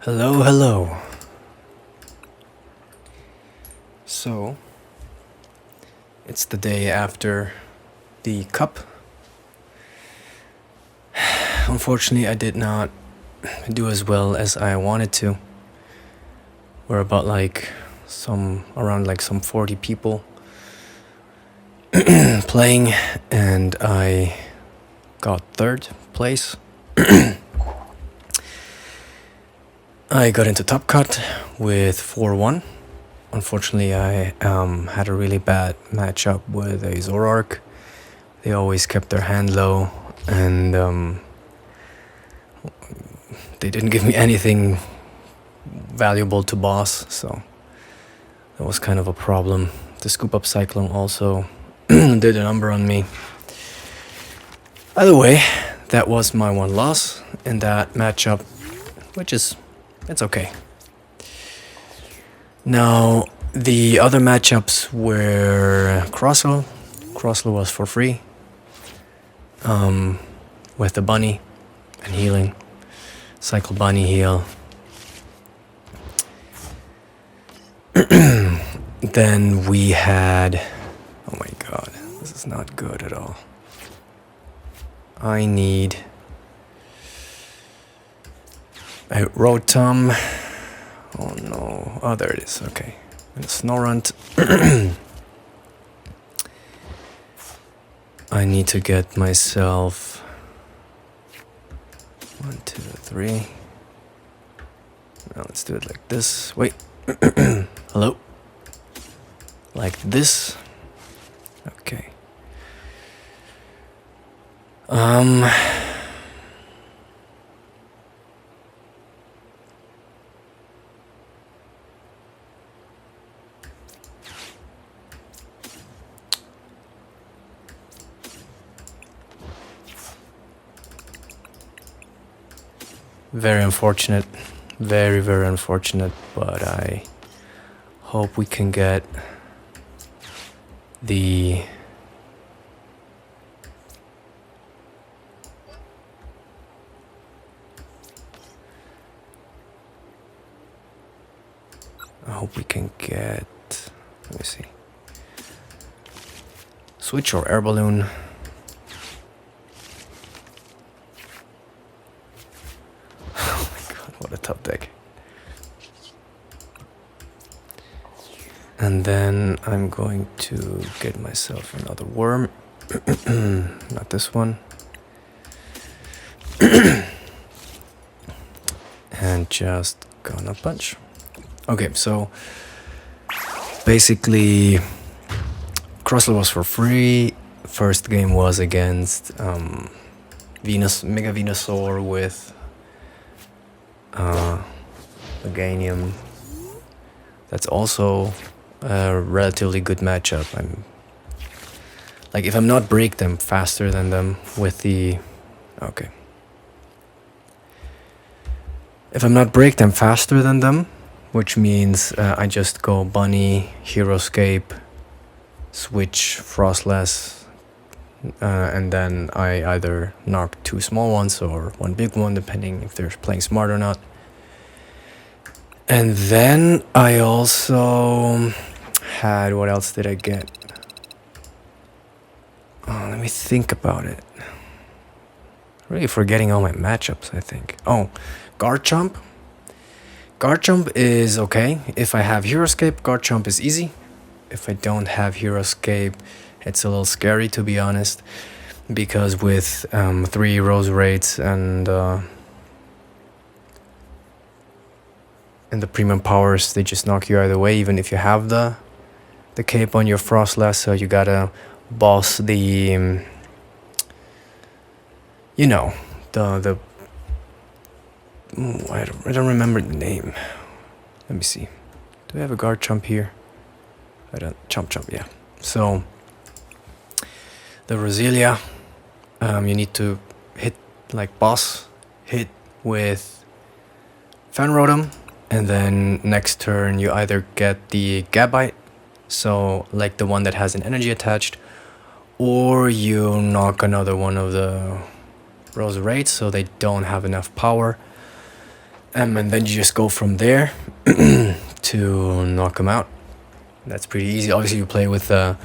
Hello, hello. So, it's the day after the cup. Unfortunately, I did not do as well as I wanted to. We're about around some 40 people playing, and I got third place. I got into top cut with 4-1. Unfortunately, I had a really bad matchup with a Zoroark. They always kept their hand low, and they didn't give me anything valuable to boss, so that was kind of a problem. The Scoop Up Cyclone also did a number on me. Either way, that was my one loss in that matchup, which is, it's okay. Now, the other matchups were Crossow. Crossow was for free, with the bunny and healing. Cycle bunny heal. Then we had, oh my god, this is not good at all. I need a Rotom. Oh no, oh there it is, okay. And Snorunt. I need to get myself 1, 2, 3. Now let's do it like this. Wait. Hello? Like this. Okay. Very unfortunate, very unfortunate, but I hope we can get the let me see, Switch or Air Balloon. What a tough deck. And then I'm going to get myself another worm. Not this one. And just gonna punch. Okay, so basically Crossow was for free. First game was against Mega Venusaur with Meganium. That's also a relatively good matchup. If I'm not break them faster than them with the if I'm not break them faster than them, which means I just go Bunny, Heroescape, switch Froslass, and then I either knock 2 small ones or 1 big one, depending if they're playing smart or not. And then I also had, what else did I get? Oh, let me think about it. Really forgetting all my matchups, I think. Oh, Garchomp. Garchomp is okay. If I have Heroescape, Garchomp is easy. If I don't have Heroescape, it's a little scary, to be honest, because with 3 Rose Raids and the premium powers, they just knock you either way, even if you have the cape on your Froslass. So you gotta boss the I don't remember the name. Let me see. Do I have a Garchomp here? I don't. Chomp, yeah. So the Roselia, you need to hit boss hit with Fan Rotom, and then next turn you either get the Gabite, so like the one that has an energy attached, or you knock another one of the Rose Raids so they don't have enough power. and then you just go from there to knock them out. That's pretty easy. Obviously, you play with the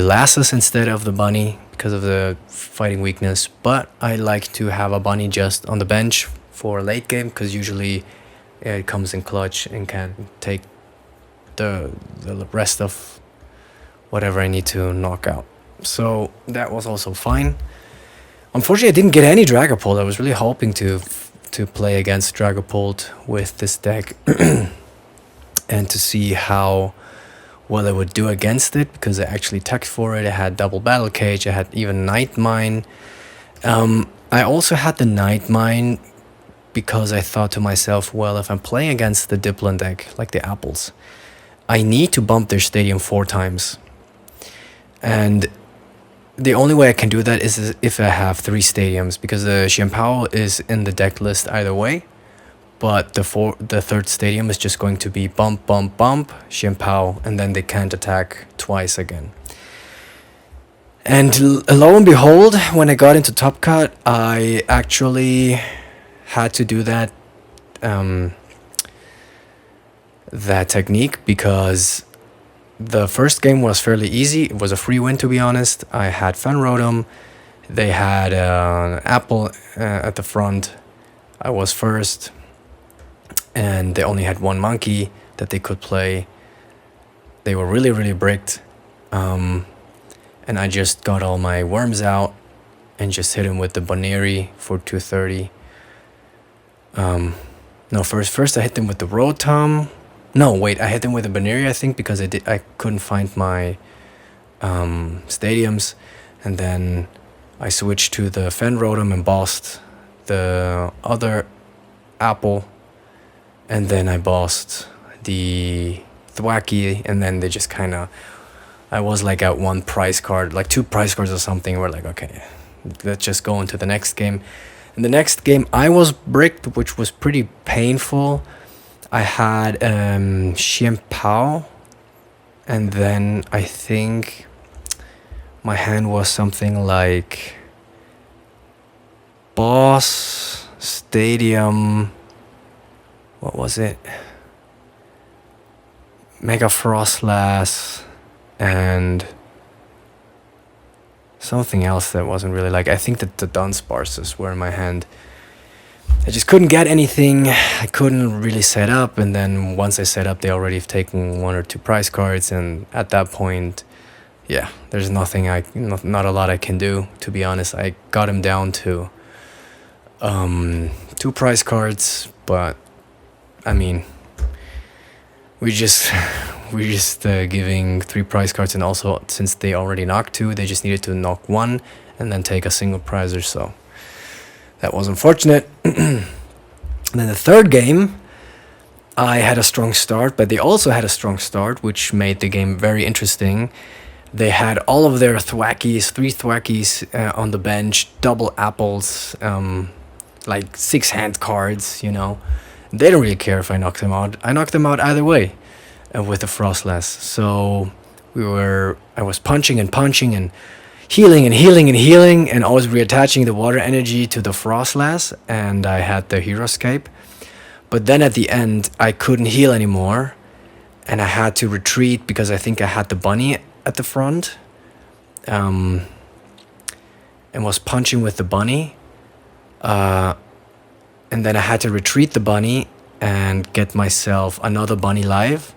lasses instead of the bunny because of the fighting weakness. But I like to have a bunny just on the bench for late game because usually it comes in clutch and can take the rest of whatever I need to knock out. So that was also fine. Unfortunately, I didn't get any Dragapult. I was really hoping to play against Dragapult with this deck and to see how well I would do against it, because I actually teched for it. I had double Battle Cage. I had even Night Mine. I also had the Night Mine because I thought to myself, well, if I'm playing against the Dipplin deck, like the Apples, I need to bump their stadium 4 times. And the only way I can do that is if I have 3 stadiums, because the Chien-Pao is in the deck list either way. But the third stadium is just going to be bump, bump, bump, Chien-Pao, and then they can't attack twice again. And lo and behold, when I got into Top Cut, I actually had to do that technique, because the first game was fairly easy. It was a free win, to be honest. I had Fan Rotom. They had an Apple at the front. I was first. And they only had 1 monkey that they could play. They were really, really bricked. And I just got all my worms out and just hit him with the Buneary for 230. No, first I hit them with the Rotom. No, wait, I hit them with the Buneary, I think, because I couldn't find my stadiums. And then I switched to the Fan Rotom and bossed the other Apple. And then I bossed the Thwackey, and then they just kind of... I was like at 1 prize card, like 2 prize cards or something. We're like, okay, let's just go into the next game. In the next game, I was bricked, which was pretty painful. I had Chien-Pao, and then I think my hand was something like Boss, Stadium... What was it? Mega Froslass and something else that wasn't really like... I think that the Dunsparces were in my hand. I just couldn't get anything. I couldn't really set up, and then once I set up, they already have taken 1 or 2 prize cards, and at that point, yeah, there's nothing not a lot I can do, to be honest. I got him down to 2 prize cards, but I mean, we're just giving 3 prize cards, and also since they already knocked 2, they just needed to knock 1 and then take a single prize or so. That was unfortunate. And then the third game, I had a strong start, but they also had a strong start, which made the game very interesting. They had all of their Thwackies, 3 Thwackies on the bench, double Apples, like 6 hand cards, you know. They don't really care if I knocked them out. I knocked them out either way with the Froslass. So I was punching and punching and healing and healing and healing, and always reattaching the water energy to the Froslass, and I had the Hero Escape. But then at the end, I couldn't heal anymore, and I had to retreat because I think I had the bunny at the front, and was punching with the bunny. And then I had to retreat the bunny and get myself another bunny live,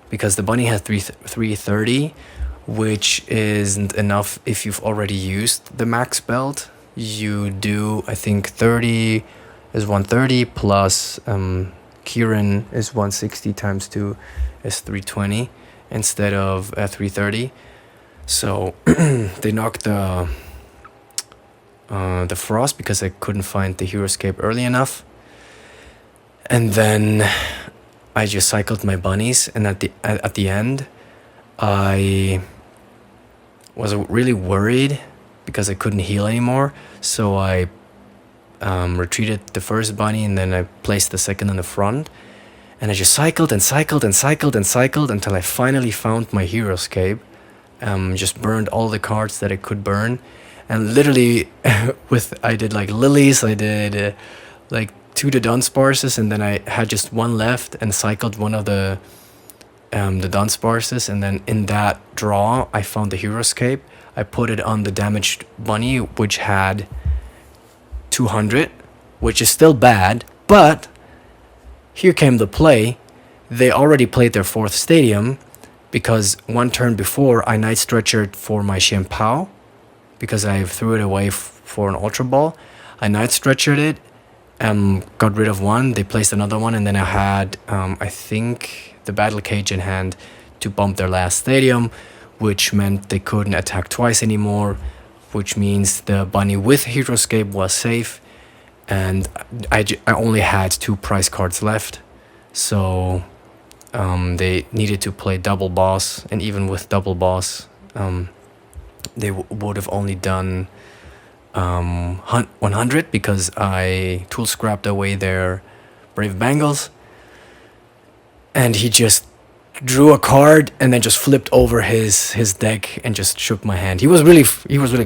because the bunny has 330, which isn't enough if you've already used the max belt. You do, I think 30 is 130 plus Kieran is 160 times 2 is 320 instead of 330. So they knocked the Frost because I couldn't find the Hero Escape early enough. And then I just cycled my bunnies, and at the end I was really worried because I couldn't heal anymore. So I retreated the first bunny, and then I placed the second in the front, and I just cycled and cycled and cycled and cycled until I finally found my Hero Escape. Just burned all the cards that I could burn, and literally I did like Lilies, I did like 2 Dunsparces, and then I had just one left and cycled one of the Dunsparces, and then in that draw I found the Heroescape. I put it on the damaged bunny, which had 200, which is still bad, but here came the play. They already played their 4th stadium, because one turn before I Night Stretchered for my Chien-Pao, because I threw it away for an Ultra Ball. I Night Stretchered it, got rid of one, they placed another one, and then I had, I think, the Battle Cage in hand to bump their last stadium, which meant they couldn't attack twice anymore, which means the bunny with Heroescape was safe, and I only had 2 prize cards left, so they needed to play double boss, and even with double boss, they would have only done 100, because I tool scrapped away their Brave Bangles, and he just drew a card and then just flipped over his deck and just shook my hand. He was really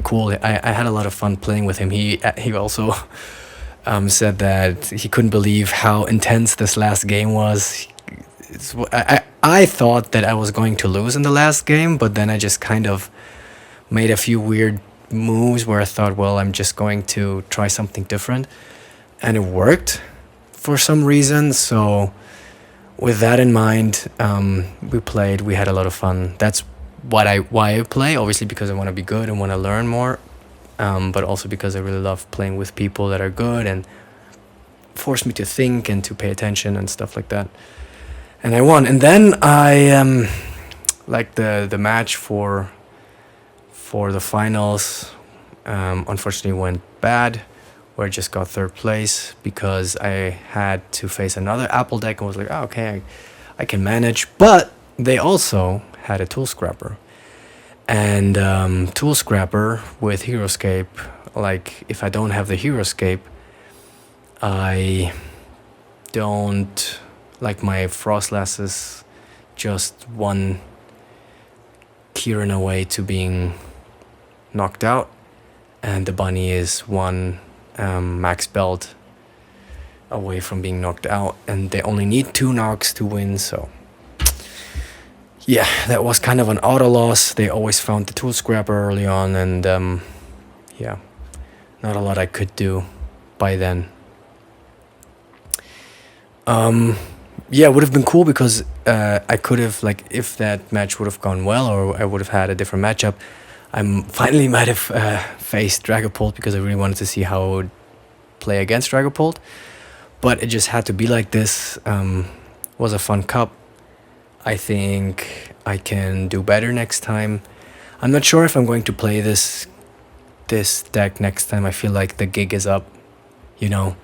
cool. I had a lot of fun playing with him. He also said that he couldn't believe how intense this last game was. I thought that I was going to lose in the last game, but then I just kind of made a few weird moves where I thought, well, I'm just going to try something different, and it worked for some reason. So with that in mind, we had a lot of fun. That's why I play, obviously because I want to be good and want to learn more, but also because I really love playing with people that are good and force me to think and to pay attention and stuff like that. And I won. And then I like the match for the finals unfortunately went bad, where I just got 3rd place, because I had to face another Apple deck and was like, oh, okay, I can manage. But they also had a Tool Scrapper, and Tool Scrapper with Heroescape, like if I don't have the Heroescape, I don't, like my Froslass is just 1 Kieran away to being knocked out, and the bunny is 1 max belt away from being knocked out, and they only need 2 knocks to win. So yeah, that was kind of an auto loss. They always found the Tool Scrapper early on, and yeah, not a lot I could do by then. Yeah, it would have been cool, because I could have, like, if that match would have gone well, or I would have had a different matchup, I finally might have faced Dragapult, because I really wanted to see how I would play against Dragapult. But it just had to be like this. Was a fun cup. I think I can do better next time. I'm not sure if I'm going to play this deck next time. I feel like the gig is up, you know.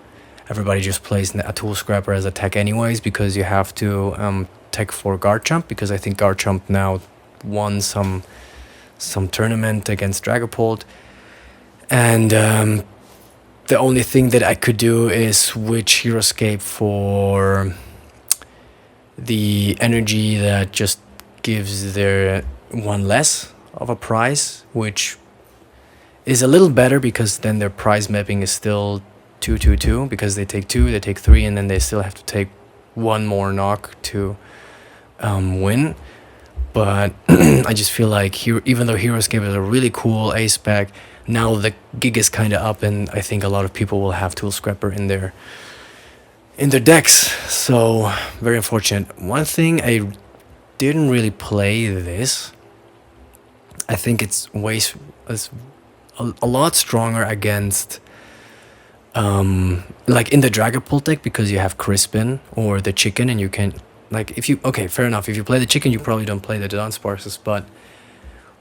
Everybody just plays a Tool Scrapper as a tech anyways, because you have to tech for Garchomp, because I think Garchomp now won some tournament against Dragapult, and the only thing that I could do is switch Heroescape for the energy that just gives their 1 less of a prize, which is a little better, because then their prize mapping is still 2-2-2, because they take 2, they take 3, and then they still have to take 1 more knock to win. But I just feel like even though Heroescape is a really cool ace pack, now the gig is kind of up, and I think a lot of people will have Tool Scrapper in their decks. So very unfortunate. One thing, I didn't really play this. I think it's a lot stronger against like in the Dragapult deck, because you have Crispin or the chicken, and you can, like, if you, okay, fair enough, if you play the chicken, you probably don't play the Dunsparces, but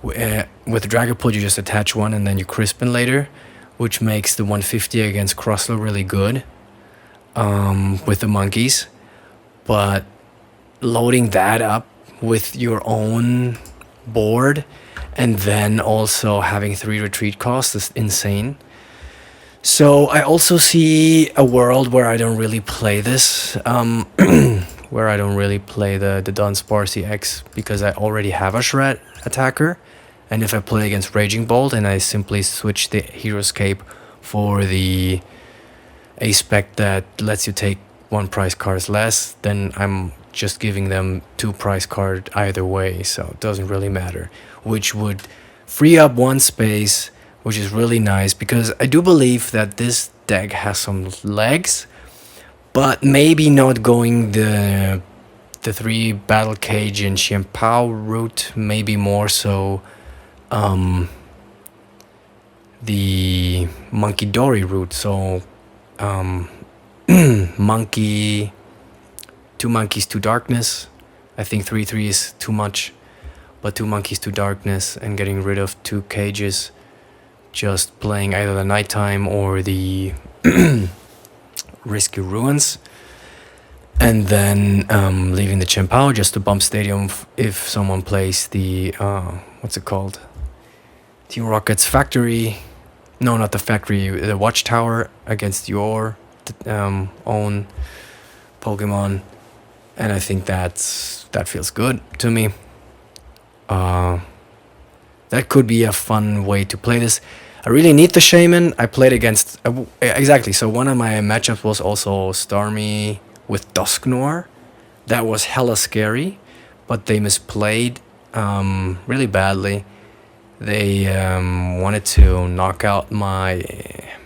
with the Dragapult, you just attach 1 and then you Crispin later, which makes the 150 against Crosslow really good with the monkeys. But loading that up with your own board, and then also having 3 retreat costs, is insane. So I also see a world where I don't really play this, where I don't really play the Dunsparce EX, because I already have a Shred attacker, and if I play against Raging Bolt and I simply switch the Heroescape for the a spec that lets you take 1 prize card less, then I'm just giving them 2 prize card either way, so it doesn't really matter, which would free up 1 space, which is really nice, because I do believe that this deck has some legs, but maybe not going the 3 Battle Cage and Chien-Pao route, maybe more so the Monkey Dory route. So monkey, 2 monkeys, 2 darkness. I think 3/3 is too much, but 2 monkeys, 2 darkness, and getting rid of 2 cages, just playing either the Nighttime or the Risky Ruins, and then leaving the Chien-Pao just to bump Stadium if someone plays the what's it called, Team Rocket's Factory, no, not the Factory, the Watchtower against your own Pokemon, and I think that feels good to me. That could be a fun way to play this. I really need the Shaymin. I played against exactly. So one of my matchups was also Starmie with Dusknoir. That was hella scary, but they misplayed really badly. They wanted to knock out my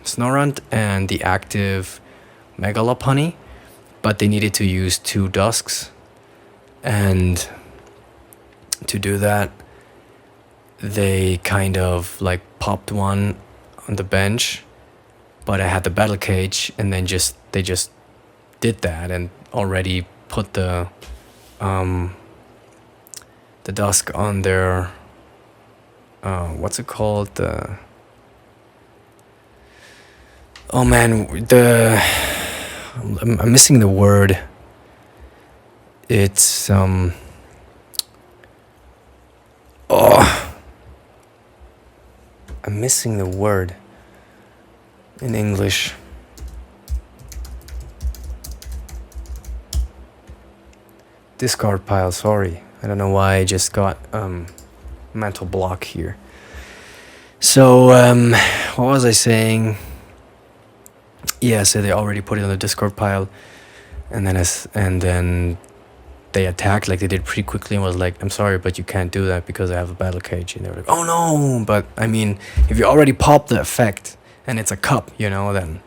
Snorunt and the active Mega Lopunny, but they needed to use 2 Dusks, and to do that, they kind of like popped one on the bench, but I had the Battle Cage, and then they just did that and already put the Dusk on their what's it called, oh man, I'm missing the word. It's I'm missing the word in English. Discard pile, sorry. I don't know why I just got mental block here. So what was I saying? Yeah, so they already put it on the discard pile, and then they attacked like they did pretty quickly and was like, I'm sorry, but you can't do that because I have a Battle Cage. And they were like, oh no, but I mean, if you already pop the effect and it's a cup, you know, then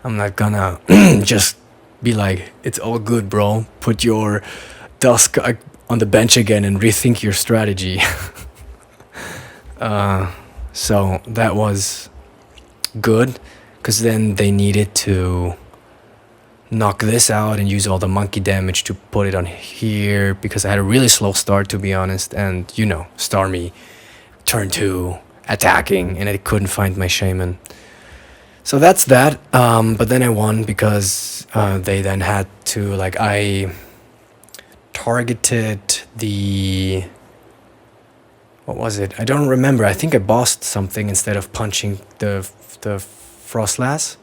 I'm not gonna just be like, it's all good, bro, put your Dusk on the bench again and rethink your strategy. So that was good, because then they needed to knock this out and use all the monkey damage to put it on here, because I had a really slow start, to be honest, and you know, Starmie turn 2 attacking and I couldn't find my Shaymin. So that's that, but then I won because they then had to, like, I targeted the, what was it? I don't remember. I think I bossed something instead of punching the Froslass.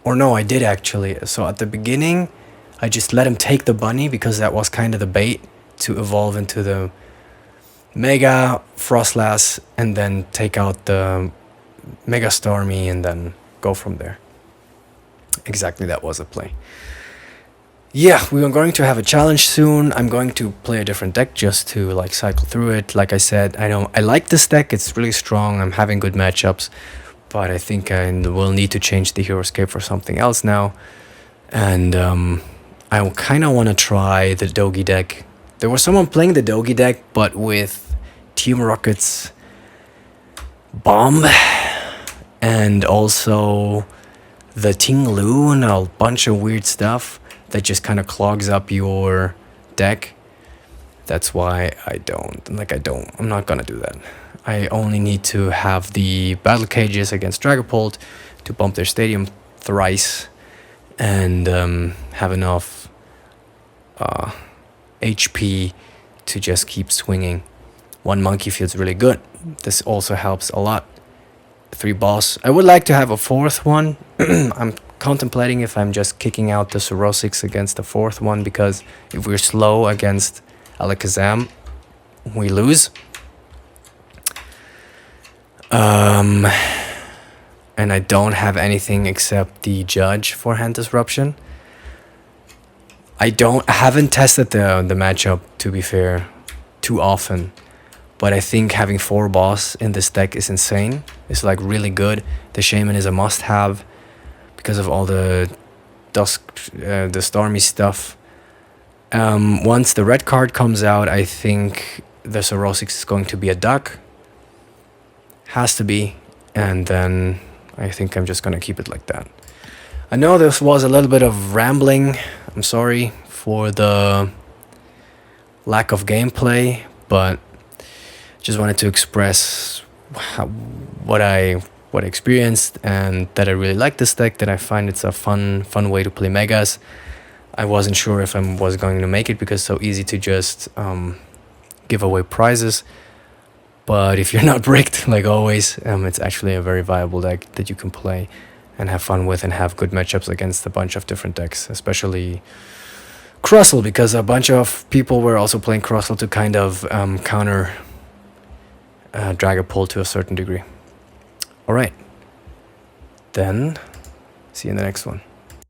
Or no, I did actually. So at the beginning, I just let him take the bunny because that was kind of the bait to evolve into the Mega Froslass and then take out the Mega Starmie and then go from there. Exactly, that was the play. Yeah, we are going to have a challenge soon. I'm going to play a different deck just to like cycle through it. Like I said, I know I like this deck. It's really strong. I'm having good matchups, but I think I will need to change the Heroescape for something else now. And I kind of want to try the Dogi deck. There was someone playing the Dogi deck, but with Team Rocket's Bomb and also the Ting Lu and a bunch of weird stuff that just kind of clogs up your deck. That's why I'm not gonna do that. I only need to have the Battle Cages against Dragapult to bump their Stadium thrice and have enough HP to just keep swinging. 1 monkey feels really good. This also helps a lot. 3 boss. I would like to have a 4th one. I'm contemplating if I'm just kicking out the Sorosix against the 4th one, because if we're slow against Alakazam, we lose. and I don't have anything except the Judge for Hand Disruption. I haven't tested the matchup, to be fair, too often, but I think having 4 boss in this deck is insane. It's like really good. The Shaymin is a must-have because of all the Stormy stuff. Once the red card comes out, I think the Sorosix is going to be a duck. Has to be, and then I think I'm just gonna keep it like that. I know this was a little bit of rambling. I'm sorry for the lack of gameplay, but just wanted to express what I experienced, and that I really like this deck, that I find it's a fun way to play Megas. I wasn't sure if I was going to make it because it's so easy to just give away prizes. But if you're not bricked, like always, it's actually a very viable deck that you can play and have fun with and have good matchups against a bunch of different decks, especially Crustle, because a bunch of people were also playing Crustle to kind of counter Dragapult to a certain degree. Alright, then see you in the next one.